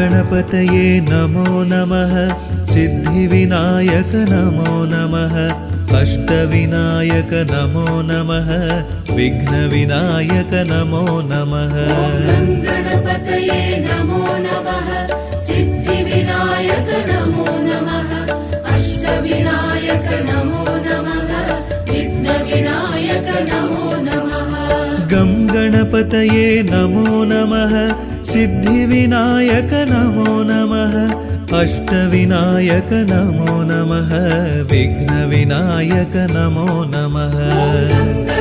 गणपतये नमो नमः सिद्धिविनायक नमो नमः अष्टविनायक नमो नमः विघ्नविनायक नमो नमः गणपतये नमो नमः सिद्धिविनायक नमो नमः अष्टविनायक नमो नमः विघ्नविनायक नमो नमः गं गणपतये नमो नमः सिद्धिविनायक नमो नमः अष्टविनायक नमो नमः विघ्नविनायक नमो नमः